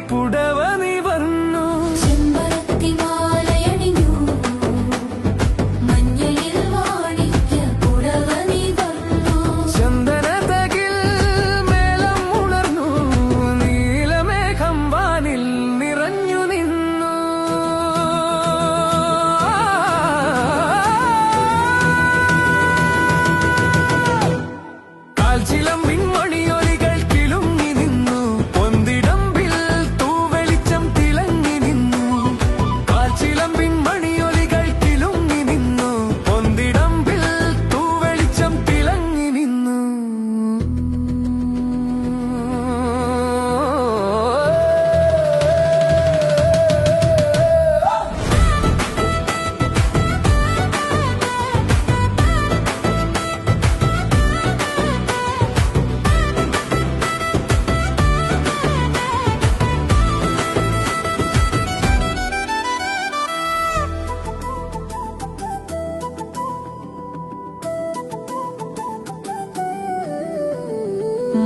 പുടവ നിവർന്നു ചിലമ്പിൻ മണിയൊലികൾ കിലുങ്ങി നിന്നു പൊന്തിടമ്പിൽ തൂവെളിച്ചം തിളങ്ങി നിന്നു കാൽച്ചിലമ്പിൻ മണിയൊലികൾ കിലുങ്ങി നിന്നു പൊന്തിടമ്പിൽ തൂവെളിച്ചം തിളങ്ങി നിന്നു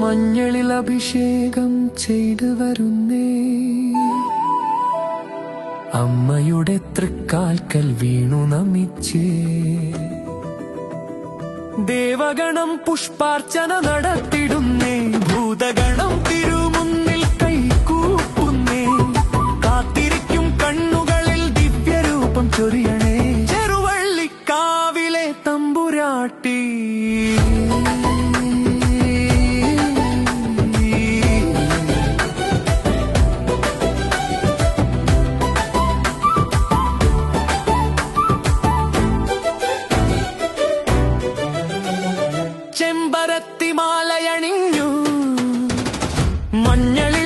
മഞ്ഞളിൽ അഭിഷേകം ചെയ്തു വരുന്നേ അമ്മയുടെ തൃക്കാൽക്കൽ വീണു നമിച്ചേ ദേവഗണം പുഷ്പാർച്ചന നടത്തിടുന്നേ ഭൂതഗണം തിരുമുന്നിൽ കൈകൂപ്പുന്നേ കാത്തിരിക്കും കണ്ണുകളിൽ ദിവ്യരൂപം ചൊരിയണേ ചെറുവള്ളിക്കാവിലെ തമ്പുരാട്ടി ചെമ്പരത്തിമാലയണിഞ്ഞു മഞ്ഞളിൽ